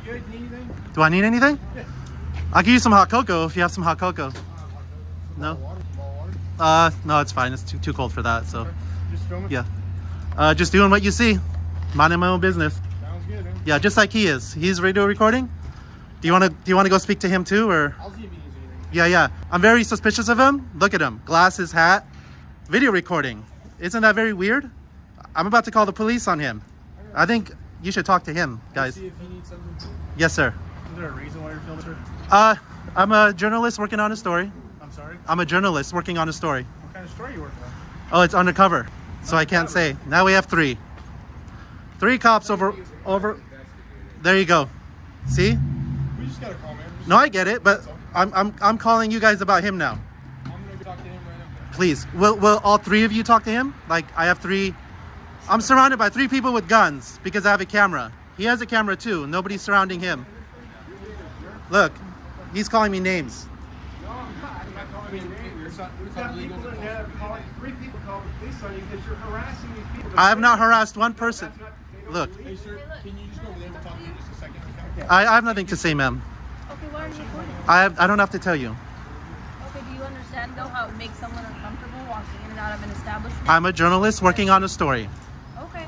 You guys need anything? Do I need anything? Yeah. I'll give you some hot cocoa if you have some hot cocoa. No? Water? No, it's fine. It's too cold for that. So, Okay. Just filming? yeah. Just doing what you see. Minding my own business. Sounds good, man. Yeah, just like he is. He's radio recording. Do you want to go speak to him too, or? I'll see if he needs anything. Yeah. I'm very suspicious of him. Look at him. Glasses, hat, video recording. Isn't that very weird? I'm about to call the police on him. I think you should talk to him, guys. See if he needs something too. Yes, sir. Is there a reason why you're filming, sir? I'm a journalist working on a story. I'm sorry? I'm a journalist working on a story. What kind of story are you working on? Oh, it's undercover, so I can't say. Now we have three cops over. There you go. See? We just got a call, man. No, I get it, but I'm calling you guys about him now. I'm gonna go talk to him right now. Please, will all three of you talk to him? Like, I have three. I'm surrounded by three people with guns because I have a camera. He has a camera too. Nobody's surrounding him. Look, he's calling me names. No, I'm not calling you names. It's not legal to call. Three people called the police on you because you're harassing these people. I have not harassed one person. Look, Hey, sir, can you just go over there and talk to me just a second? Okay. I have nothing to say, ma'am. Okay, why are you recording? I don't have to tell you. Okay, do you understand though how it makes someone uncomfortable walking in and out of an establishment? I'm a journalist working on a story. Okay,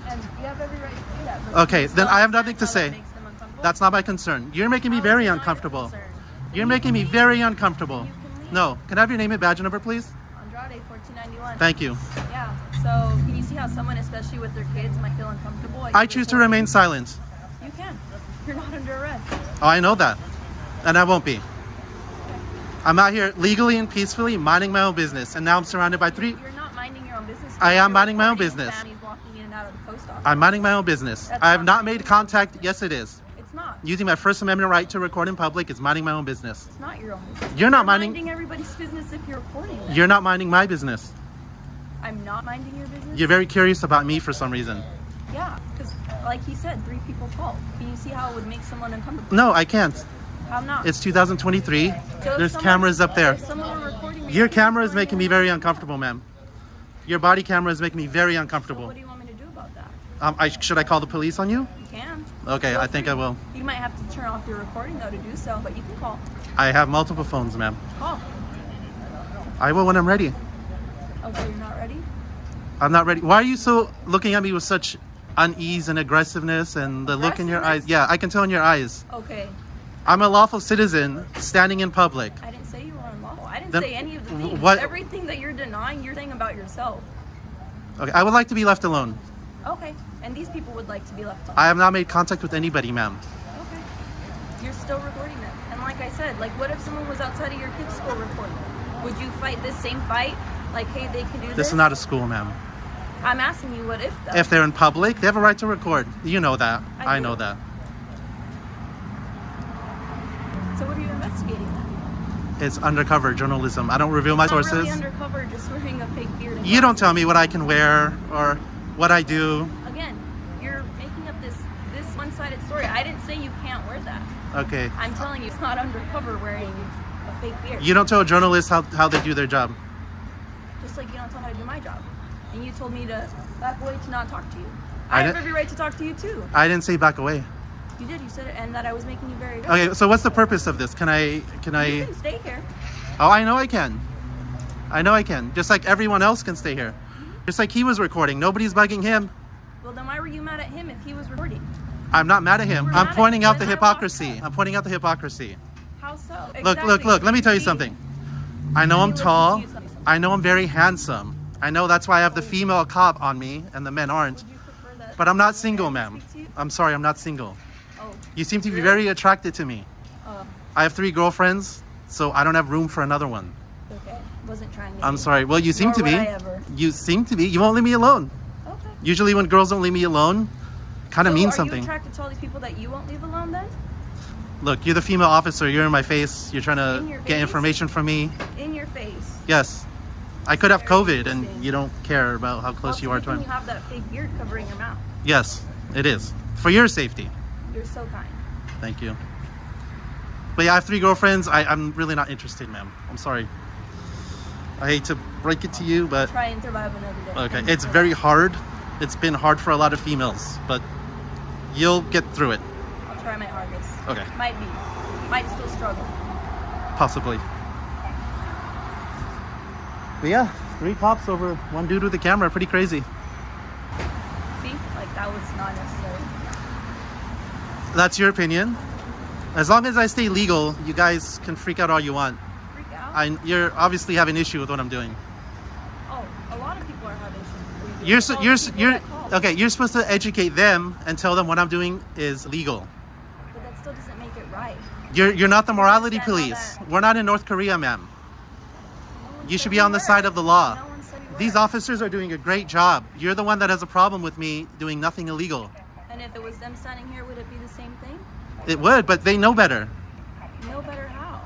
and you have every right to do that. but Okay, you then still I have nothing to understand say. how that makes them uncomfortable? That's not my concern. You're making me How is very it not your uncomfortable. concern? You're making me very uncomfortable. You can leave. No, can I have your name and badge number, please? Andrade 1491. Thank you. Yeah. So can you see how someone, especially with their kids, might feel uncomfortable? I choose to remain silent. You can. You're not under arrest. Oh, I know that. And I won't be. I'm out here legally and peacefully minding my own business, and now I'm surrounded by three. You're not minding your own business. I am You're minding my own recording business. families walking in and out of the post office. I'm minding my own business. That's I have not not made contact. Yes, it is. It's not. Using my First Amendment right to record in public is minding my own business. It's not your own business. You're not minding. Everybody's business if you're recording them. You're not minding my business. I'm not minding your business? You're very curious about me for some reason. Yeah, because like he said, 3 people called. Can you see how it would make someone uncomfortable? No, I can't. How not? It's 2023. So if There's someone- cameras up there. If someone were recording me, Your you'd be camera is recording making me them. very uncomfortable, ma'am. Your body camera is making me very So uncomfortable. what do you want me to do about that? Should I call the police on you? You can. Okay, Feel I think free. I will. You might have to turn off your recording though to do so, but you can call. I have multiple phones, ma'am. Call. I will when I'm ready. Okay, you're not ready? I'm not ready. Why are you so looking at me with such unease and aggressiveness and the look in your eyes? Aggressiveness? Yeah, I can tell in your eyes. Okay. I'm a lawful citizen standing in public. I didn't say you were unlawful. I didn't Then say any of the things. what- Everything that you're denying, you're saying about yourself. Okay, I would like to be left alone. Okay. And these people would like to be left alone. I have not made contact with anybody, ma'am. Okay. You're still recording them. And like I said, like what if someone was outside of your kid's school recording? Would you fight this same fight? Like, hey, they can do this? This is not a school, ma'am. I'm asking you what if though? If they're in public, they have a right to record. You know that. I do. know that. So what are you investigating then? It's undercover journalism. I don't reveal my It's not sources. really undercover, just wearing a fake beard. And You don't glasses. tell me what I can wear or what I do. Again, you're making up this one-sided story. I didn't say you can't wear that. Okay. I'm telling you, it's not undercover wearing a fake beard. You don't tell journalists how they do their job. Just like you don't tell me how to do my job. And you told me to back away to not talk to you. I I have didn't- every right to talk to you too. I didn't say back away. You did. You said it, and that I was making you very. Okay, so what's the purpose of this? Can I? You can stay here. Oh, I know I can. I know I can. Just like everyone else can stay here. Just like he was recording. Nobody's bugging him. Well, then why were you mad at him if he was recording? I'm not mad at him. You were I'm mad at pointing him out the when I walked hypocrisy. up. I'm pointing out the hypocrisy. How so? Look, Exactly. look. Let me tell you See? something. I know Let I'm me listen tall. to you something. I know I'm very handsome. I know that's why I have the female cop on me and the men aren't. Would you prefer that? But I'm not single, ma'am. Speak to you? I'm sorry, I'm not single. Oh, You seem to be very attracted to me. oh, I have 3 girlfriends, so I don't have room for another one. okay. Wasn't trying to. I'm sorry. Well, you seem Nor to would be. I ever. You seem to be. You won't leave me alone. Okay. Usually when girls don't leave me alone, kind of So means are something. you attracted to all these people that you won't leave alone then? Look, you're the female officer. You're in my face. You're trying In to your get face? information from me. In your face. Yes. I could have Very COVID and interesting. you don't care about how Well, close it's you are good to thing me. you have that fake beard covering your mouth. Yes, it is. For your safety. You're so kind. Thank you. But yeah, I have 3 girlfriends. I'm really not interested, ma'am. I'm sorry. I hate to break it to you, but Try and survive another day. okay. Thank you It's for very that. hard. It's been hard for a lot of females, but you'll get through it. I'll try my hardest. Okay. Might be. Might still struggle. Possibly. But yeah, 3 cops over 1 dude with a camera. Pretty crazy. See? Like, that was not necessary. That's your opinion. As long as I stay legal, you guys can freak out all you want. Freak out? You're obviously having an issue with what I'm doing. Oh, a lot of people are having issues with what You're okay. You're supposed to educate them and tell them what I'm doing is legal. But that still doesn't make it right. You're not the morality understand how police. that- We're not in North Korea, ma'am. No one You said should be we on the were. side of the law. No one said we These were. officers are doing a great job. You're the one that has a problem with me doing nothing illegal. And if it was them standing here, would it be the same thing? It would, but they know better. No better how.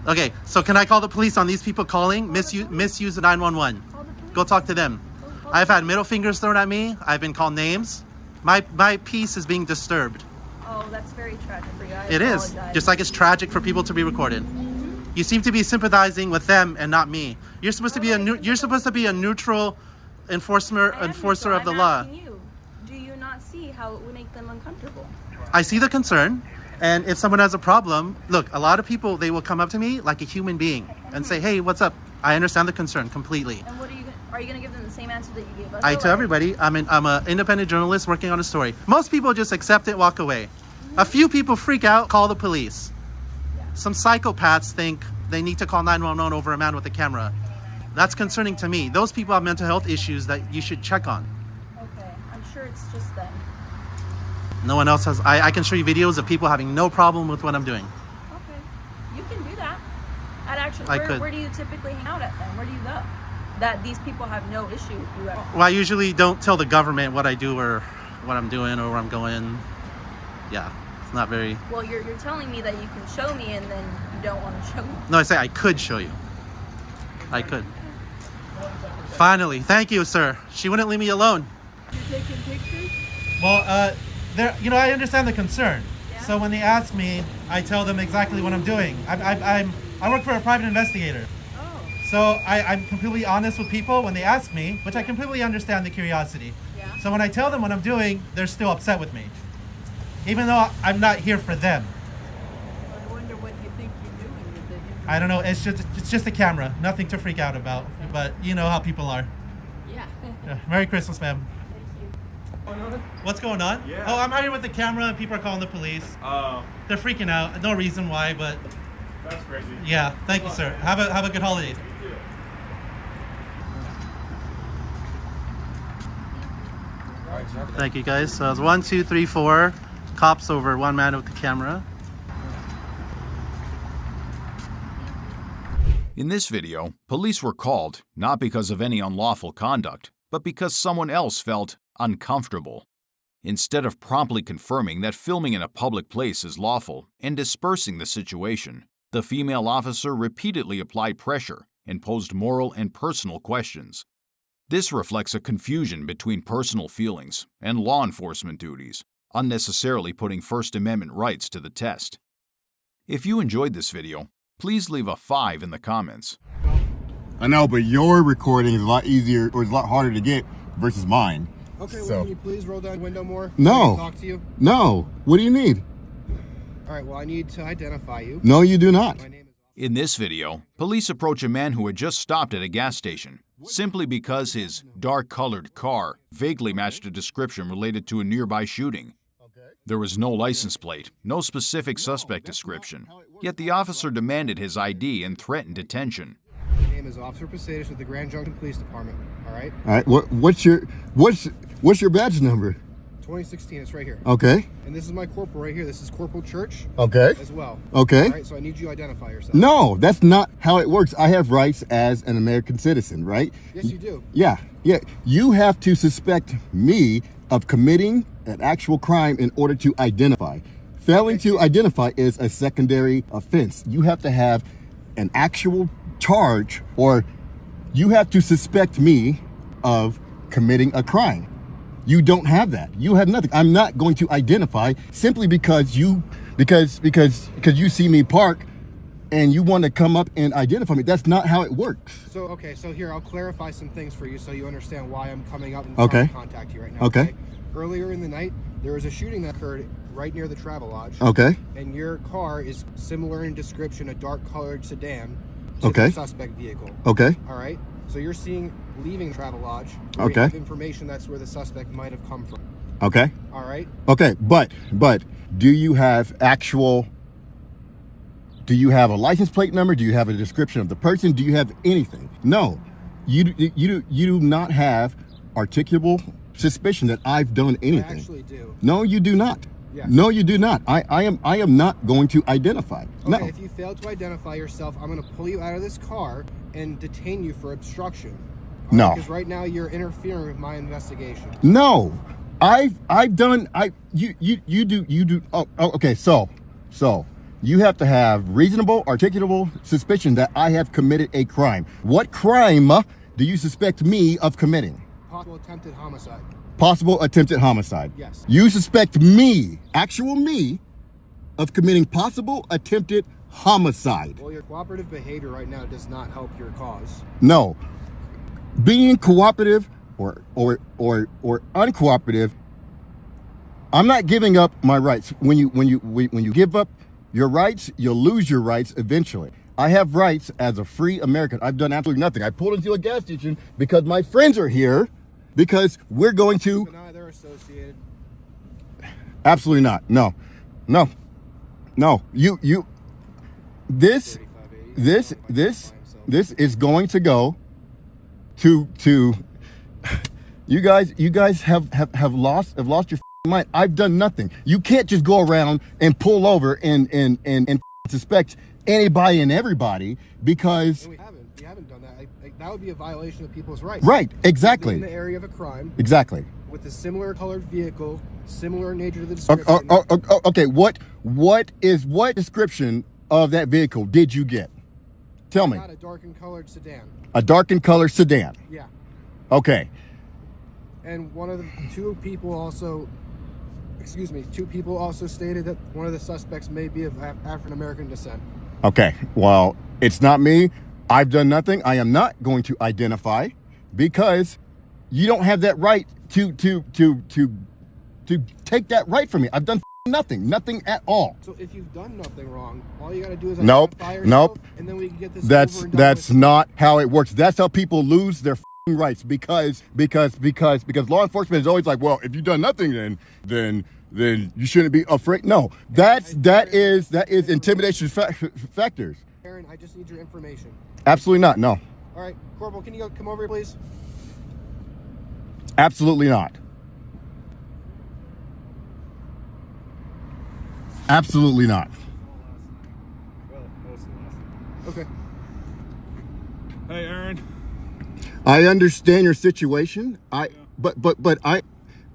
Okay, so can I call the police on these people calling? Misuse the 911. Call the police. Go talk to them. Call I've the had middle fingers thrown at me. I've been called names. My peace is being disturbed. Oh, that's very tragic for you. I It is. apologize. Just like it's tragic for people to be recorded. You seem to be sympathizing with them and not me. You're supposed to be a neutral enforcer I am enforcer neutral. of the I'm law. asking you, do you not see how it would make them uncomfortable? I see the concern, and if someone has a problem, look, a lot of people, they will come up to me like a human being and say, "Hey, what's up?" I understand the concern completely. And what are you going to give them the same answer that you gave us? I Or tell like- everybody, I'm an independent journalist working on a story. Most people just accept it, walk away. A few people freak out, call the police. Some psychopaths think they need to call 911 over a man with a camera. That's concerning to me. Those people have mental health issues that you should check on. Okay, I'm sure it's just them. No one else has. I can show you videos of people having no problem with what I'm doing. Okay, you can do that. And actually, I could. where do you typically hang out at then? Where do you go? That these people have no issue with you at all. Well, I usually don't tell the government what I do or what I'm doing or where I'm going. Yeah, it's not very... Well, you're telling me that you can show me and then you don't want to show me. No, I say I could show you. I could. Finally, thank you, sir. She wouldn't leave me alone. You're taking pictures? Well, I understand the concern. Yeah? So when they ask me, I tell them exactly what I'm doing. I work for a private investigator. Oh, So I'm completely honest with people when they ask me, which I completely understand the curiosity. yeah. So when I tell them what I'm doing, they're still upset with me. Even though I'm not here for them. I wonder what you think you're doing with it. I don't know, it's just a camera. Nothing to freak out about. But you know how people are. Yeah. Yeah. Merry Christmas, ma'am. What's going on? Yeah. Oh, I'm out here with the camera and people are calling the police. They're freaking out. No reason why, but That's crazy. yeah. Thank you, sir. Have a good holiday. Thank you, guys. So it's 1, 2, 3, 4 cops over 1 man with the camera. In this video, police were called not because of any unlawful conduct, but because someone else felt uncomfortable. Instead of promptly confirming that filming in a public place is lawful and dispersing the situation, the female officer repeatedly applied pressure and posed moral and personal questions. This reflects a confusion between personal feelings and law enforcement duties, unnecessarily putting First Amendment rights to the test. If you enjoyed this video, please leave a 5 in the comments. I know, but your recording is a lot easier or it's a lot harder to get versus mine. Okay, well, So- can you please roll down the window more? No. I can talk to you. No. What do you need? All right, well, I need to identify you. No, you do not. My name is... In this video, police approach a man who had just stopped at a gas station simply because his dark-colored car vaguely matched a description related to a nearby shooting. There was no license plate, no specific suspect description, yet the officer demanded his ID and threatened detention. My name is Officer Pasadis with the Grand Junction Police Department. All right? All right. What's your badge number? 2016, it's right here. Okay. And this is my corporal right here. This is Corporal Church Okay. as well. Okay. All right, so I need you to identify yourself. No, that's not how it works. I have rights as an American citizen, right? Yes, you do. Yeah. You have to suspect me of committing an actual crime in order to identify. Failing to identify is a secondary offense. You have to have an actual charge, or you have to suspect me of committing a crime. You don't have that. You have nothing. I'm not going to identify simply because you see me park and you want to come up and identify me. That's not how it works. So, okay, so here, I'll clarify some things for you so you understand why I'm coming up and Okay. trying to contact you right now. Okay. Earlier in the night, there was a shooting that occurred right near the Travelodge. Okay. And your car is similar in description, a dark-colored sedan to Okay. the suspect vehicle. Okay. All right. So you're seeing leaving Travelodge. Okay. Information that's where the suspect might have come from. Okay. All right. Okay. But do you have do you have a license plate number? Do you have a description of the person? Do you have anything? No. You do not have articulable suspicion that I've done anything. I actually do. No, you do not. Yeah. No, you do not. I am not going to identify. Okay, No. if you fail to identify yourself, I'm going to pull you out of this car and detain you for obstruction. All No. right? Because right now you're interfering with my investigation. No. I've done you do okay, so you have to have reasonable articulable suspicion that I have committed a crime. What crime do you suspect me of committing? Possible attempted homicide. Possible attempted homicide. Yes. You suspect me, actual me, of committing possible attempted homicide. Well, your cooperative behavior right now does not help your cause. No. Being cooperative or uncooperative, I'm not giving up my rights. When you give up your rights, you'll lose your rights eventually. I have rights as a free American. I've done absolutely nothing. I pulled into a gas station because my friends are here, because we're going to. They're associated. Absolutely not. No. You. This is going to go to. You guys have lost your mind. I've done nothing. You can't just go around and pull over and suspect anybody and everybody because. We haven't done that. That would be a violation of people's rights. Right. Exactly. In the area of a crime. Exactly. With a similar colored vehicle, similar nature to the description. Okay. What description of that vehicle did you get? Tell me. Not a darkened colored sedan. A darkened color sedan. Yeah. Okay. And two people also stated that one of the suspects may be of African American descent. Okay. Well, it's not me. I've done nothing. I am not going to identify because you don't have that right to take that right from me. I've done nothing at all. So if you've done nothing wrong, all you got to do is Nope. identify yourself, and then we can get this over and done That's with. not how it works. That's how people lose their rights because law enforcement is always like, well, if you've done nothing, then you shouldn't be afraid. No, that is intimidation factors. Aaron, I just need your information. Absolutely not. No. All right, Corporal, can you come over here, please? Absolutely not. Absolutely not. Okay. Hey, Aaron. I understand your situation. But I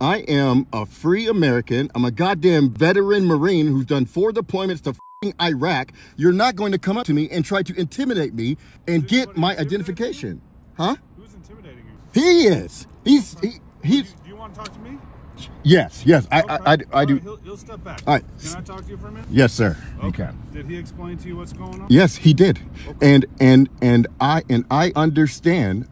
am a free American. I'm a goddamn veteran Marine who's done 4 deployments to Iraq. You're not going to come up to me and try to intimidate me and get my identification. Huh? Who's intimidating you? He is. He's. Do you want to talk to me? Yes. I All do. right, he'll step back. All right. Can I talk to you for a minute? Yes, sir. You Okay. can. Did he explain to you what's going on? Yes, he did. Okay. And I understand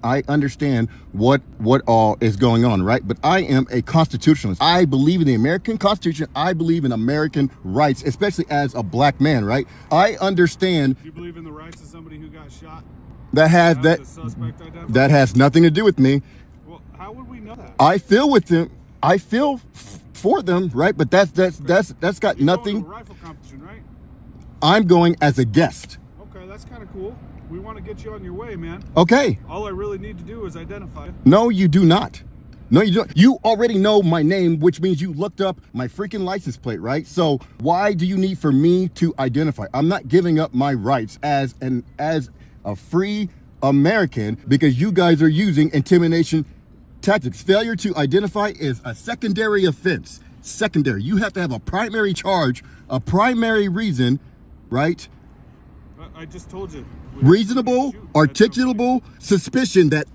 what all is going on, right? But I am a constitutionalist. I believe in the American Constitution. I believe in American rights, especially as a black man, right? I understand Do you believe in the rights of somebody who got shot? that The suspect identified? that has nothing to do with me. Well, how would we know that? I feel with them. I feel for them, right? But that's got You're going to nothing. a rifle competition, right? I'm going as a guest. Okay, that's kind of cool. We want to get you on your way, man. Okay. All I really need to do is identify you. No, you do not. No, you don't. You already know my name, which means you looked up my freaking license plate, right? So why do you need for me to identify? I'm not giving up my rights as a free American because you guys are using intimidation tactics. Failure to identify is a secondary offense. Secondary. You have to have a primary charge, a primary reason, right? I just told you. Reasonable, articulable suspicion that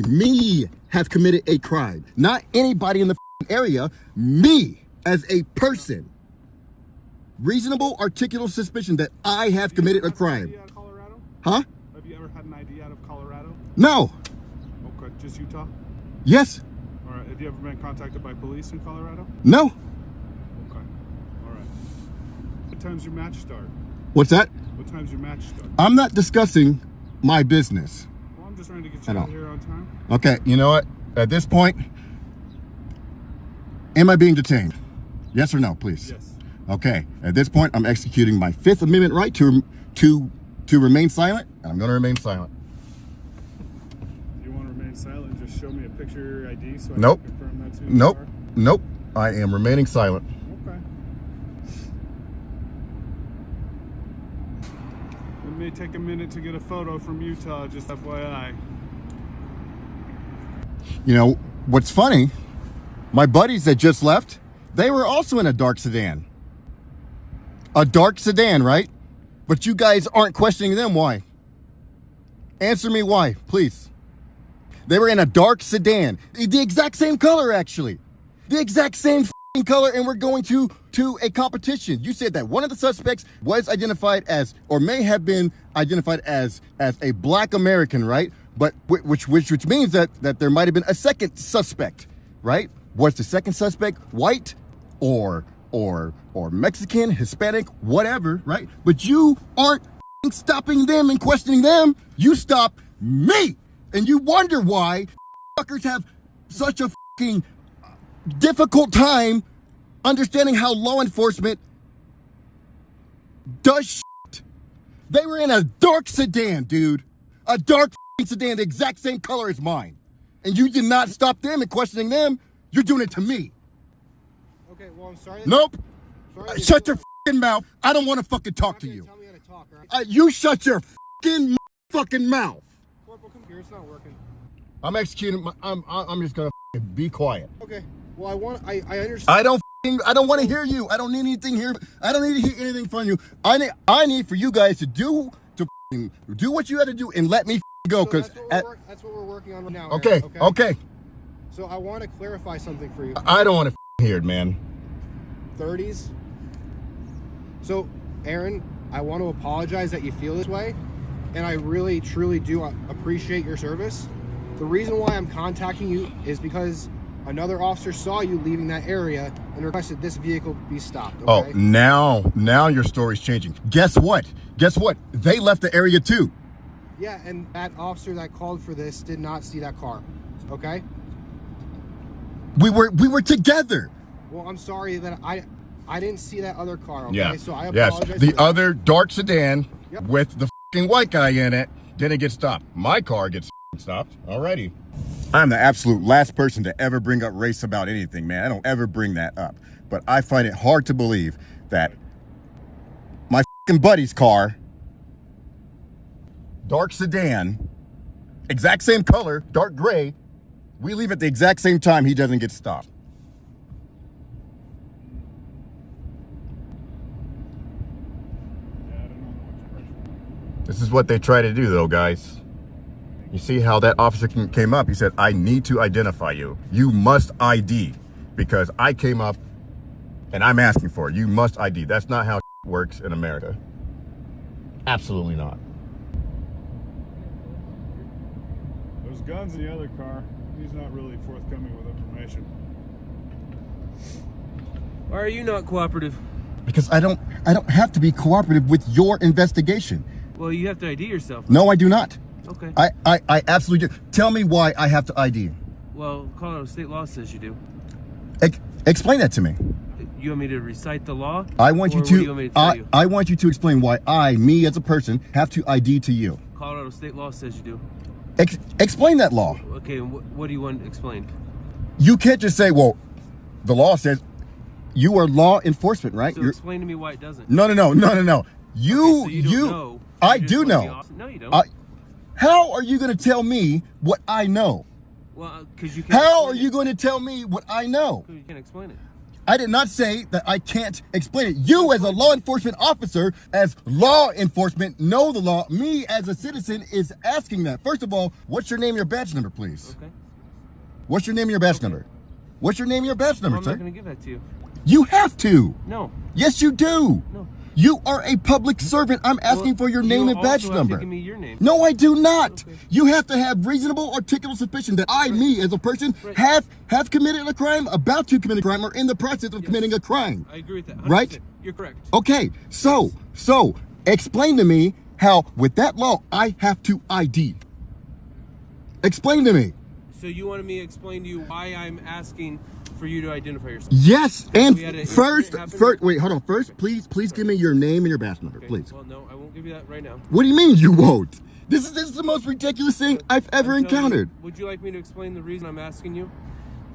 me have committed a crime. Not anybody in the area, me as a person. Reasonable, articulable suspicion that I have committed a crime. Out of Colorado? Huh? Have you ever had an ID out of Colorado? No. Okay, just Utah? Yes. All right, have you ever been contacted by police in Colorado? No. Okay. time's your match start? What's that? What time's your match start? I'm not discussing my business. Well, I'm just trying to get I you know. out here on time. Okay, you know what? At this point, am I being detained? Yes or no, please? Yes. Okay, at this point, I'm executing my Fifth Amendment right to remain silent, and I'm going to remain silent. If you want to remain silent, just show me a picture of your ID so I Nope. can confirm that's who Nope. you are. Nope. I am remaining silent. Okay. It may take a minute to get a photo from Utah, just FYI. You know, what's funny, my buddies that just left, they were also in a dark sedan. A dark sedan, right? But you guys aren't questioning them. Why? Answer me why, please. They were in a dark sedan. The exact same color, actually. The exact same f***ing color, and we're going to a competition. You said that one of the suspects was identified as, or may have been identified as a black American, right? But which means that there might have been a second suspect, right? Was the second suspect white or Mexican, Hispanic, whatever, right? But you aren't f***ing stopping them and questioning them. You stop me, and you wonder why fuckers have such a f***ing difficult time understanding how law enforcement does shit. They were in a dark sedan, dude. A dark f***ing sedan, the exact same color as mine. And you did not stop them and questioning them. You're doing it to me. Okay, well, I'm sorry. Nope. Sorry Shut your f***ing mouth. I don't want to fucking talk to you. Tell me how to talk, all right? You shut your fucking mouth. Corporal, come here. It's not working. I'm executing. I'm just gonna be quiet. Okay. Well, I understand. I don't want to hear you. I don't need anything here. I don't need to hear anything from you. I need for you guys to do what you had to do and let me go. So Because that's what we're working on right now. okay, Aaron, okay. So I want to clarify something for you. I don't want to hear it, man. 30s. So, Aaron, I want to apologize that you feel this way, and I really, truly do appreciate your service. The reason why I'm contacting you is because another officer saw you leaving that area and requested this vehicle be stopped. Okay? Oh, now your story's changing. Guess what? They left the area too. Yeah, and that officer that called for this did not see that car. Okay? We were together. Well, I'm sorry that I didn't see that other car. Okay? Yeah. So I Yes. apologize. The for that. other dark sedan Yep. with the fucking white guy in it didn't get stopped. My car gets stopped. Alrighty. I'm the absolute last person to ever bring up race about anything, man. I don't ever bring that up. But I find it hard to believe that my fucking buddy's car, dark sedan, exact same color, dark gray, we leave at the exact same time, he doesn't get stopped. This is what they try to do, though, guys. You see how that officer came up? He said, I need to identify you. You must ID, because I came up and I'm asking for it. You must ID. That's not how it works in America. Absolutely not. There's guns in the other car. He's not really forthcoming with information. Why are you not cooperative? Because I don't have to be cooperative with your investigation. Well, you have to ID yourself. No, I do not. Okay. I absolutely do. Tell me why I have to ID. Well, Colorado state law says you do. Explain that to me. You want me to recite the law? I want you Or what do to. you want me to tell you? I want you to explain why me as a person, have to ID to you. Colorado state law says you do. Explain that law. Okay, and what do you want explained? You can't just say, well, the law says you are law enforcement, right? So explain to me why it doesn't. No. You, Okay, so you don't know. I You just do want the know. officer- No, you don't. How are you going to tell me what I know? Well, because you can't. How explain are it. you going to tell me what I know? 'Cause you can't explain it. I did not say that I can't explain it. You as a law enforcement officer, as law enforcement, know the law. Me as a citizen is asking that. First of all, what's your name and your badge number, please? Okay. What's your name and your badge number? What's your name and your badge Well, number, I'm sir? not going to give that to you. You have to. No. Yes, you do. No. You are a public servant. I'm asking for your name you and badge also have to number. give me your name. No, I do not. Okay. You have to have reasonable articulable suspicion that me as a person, have committed a crime, about to commit a crime, or in the process of committing a crime. I agree with that. 100%. Right? You're correct. Okay, so explain to me how with that law I have to ID. Explain to me. So you wanted me to explain to you why I'm asking for you to identify yourself? Yes, and We had an first, incident happen? wait, hold on. First, please give me your name and your badge number, Okay, please. Well, no, I won't give you that right now. What do you mean you won't? This is the most ridiculous thing I've ever I'm telling encountered. you, would you like me to explain the reason I'm asking you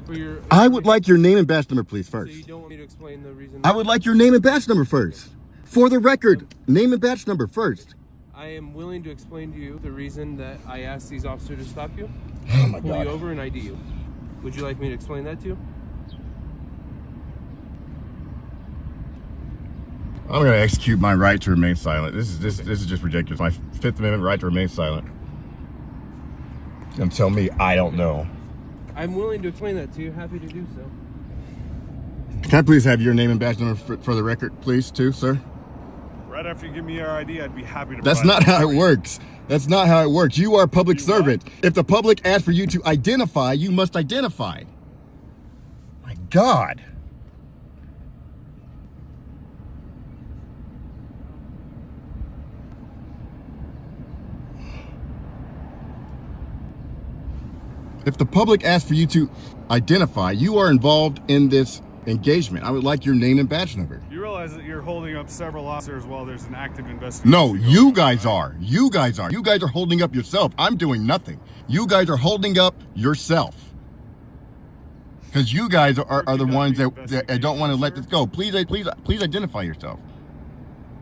for your? I would like your name and badge number, please, So first. you don't want me to explain the reason? I would like your name and badge number first. For the record, name and badge number first. I am willing to explain to you the reason that I asked these officers to stop you, Oh my pull God. you over, and ID you. Would you like me to explain that to you? I'm going to execute my right to remain silent. This is just ridiculous. My Fifth Amendment right to remain silent. You're going to tell me I don't know. I'm willing to explain that to you. Happy to do so. Can I please have your name and badge number for the record, please, too, sir? Right after you give me your ID, I'd be happy to. That's provide not how it for you. works. That's not how it works. You are a public You what? servant. If the public asks for you to identify, you must identify. My God. If the public asks for you to identify, you are involved in this engagement. I would like your name and badge number. You realize that you're holding up several officers while there's an active investigation. No, going you on, guys right? are. You guys are. You guys are holding up yourself. I'm doing nothing. You guys are holding up yourself. Because you guys are the ones that don't want to let this go. Please identify yourself.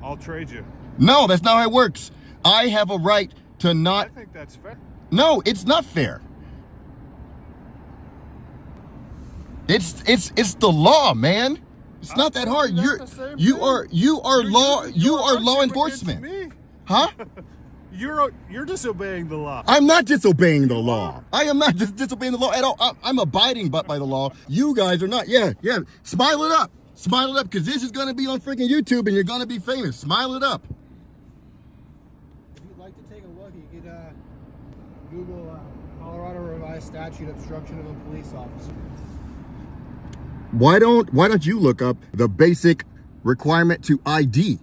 I'll trade you. No, that's not how it works. I have a right to I not. think that's fair. No, it's not fair. It's the law, man. It's not that hard. That's You're the same you thing. are law you are law enforcement. Me. Huh? You're disobeying the law. I'm not disobeying the law. I am not disobeying the law at all. I'm abiding by the law. You guys are not. Yeah. Smile it up. Smile it up, because this is going to be on freaking YouTube and you're going to be famous. Smile it up. If you'd like to take a look, you could Google Colorado Revised Statute Obstruction of a Police Officer. Why don't you look up the basic requirement to ID?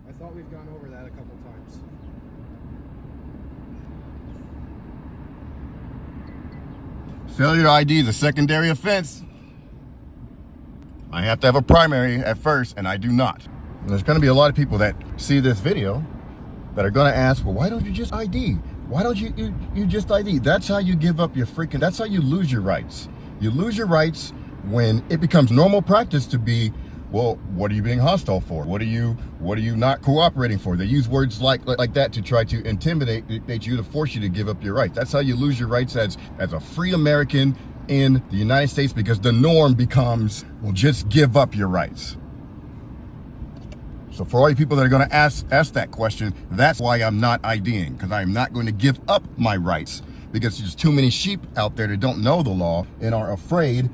I thought we've gone over that a couple times. Failure to ID is a secondary offense. I have to have a primary at first, and I do not. And there's going to be a lot of people that see this video that are going to ask, well, why don't you just ID? Why don't you just ID? That's how you give up your freaking, that's how you lose your rights. You lose your rights when it becomes normal practice to be, well, what are you being hostile for? What are you not cooperating for? They use words like that to try to intimidate you, to force you to give up your rights. That's how you lose your rights as a free American in the United States, because the norm becomes, well, just give up your rights. So for all you people that are going to ask that question, that's why I'm not IDing, because I am not going to give up my rights, because there's too many sheep out there that don't know the law and are afraid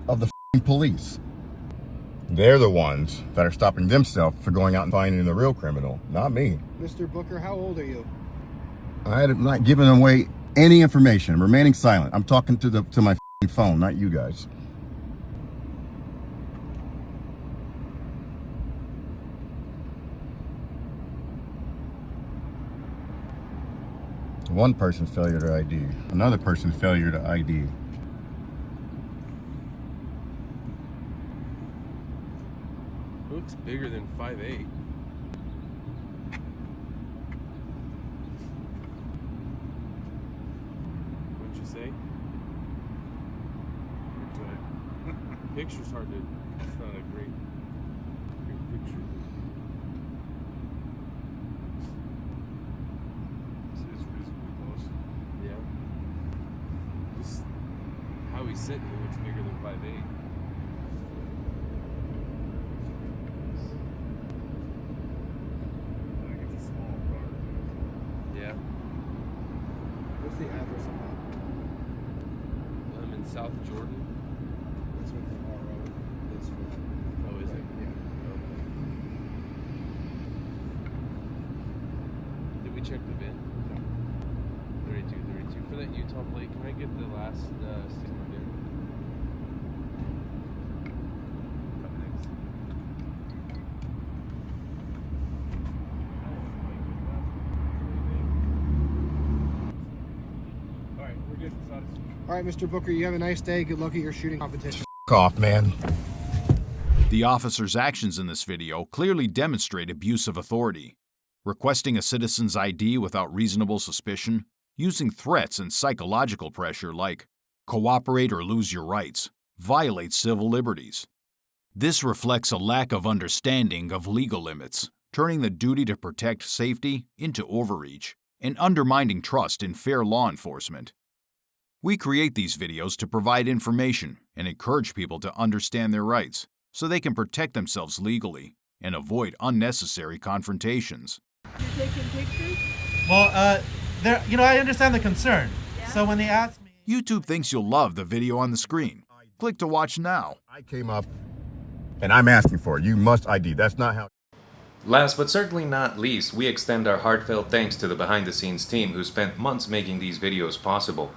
of the police. They're the ones that are stopping themselves for going out and finding the real criminal, not me. Mr. Booker, how old are you? I'm not giving away any information. I'm remaining silent. I'm talking to my phone, not you guys. One person's failure to ID. Another person's failure to ID. It looks bigger than 5'8". What'd you say? Picture's hard to. It's not a great picture. It's reasonably close. Yeah. Just how he's sitting, he looks bigger than 5'8". I think it's a small car. Yeah. What's the address on that? I'm in South Jordan. That's what the RO is for. Oh, is it? Yeah. Did we check the VIN? 32. For that Utah plate, can I get the last sticker VIN? All right, Mr. Booker, you have a nice day. Good luck at your shooting competition. F off, man. The officer's actions in this video clearly demonstrate abuse of authority. Requesting a citizen's ID without reasonable suspicion, using threats and psychological pressure like cooperate or lose your rights, violates civil liberties. This reflects a lack of understanding of legal limits, turning the duty to protect safety into overreach, and undermining trust in fair law enforcement. We create these videos to provide information and encourage people to understand their rights so they can protect themselves legally and avoid unnecessary confrontations. You taking pictures? Well, I understand the concern. So when they ask me, YouTube thinks you'll love the video on the screen. Click to watch now. I came up and I'm asking for it. You must ID. That's not how. Last but certainly not least, we extend our heartfelt thanks to the behind-the-scenes team who spent months making these videos possible.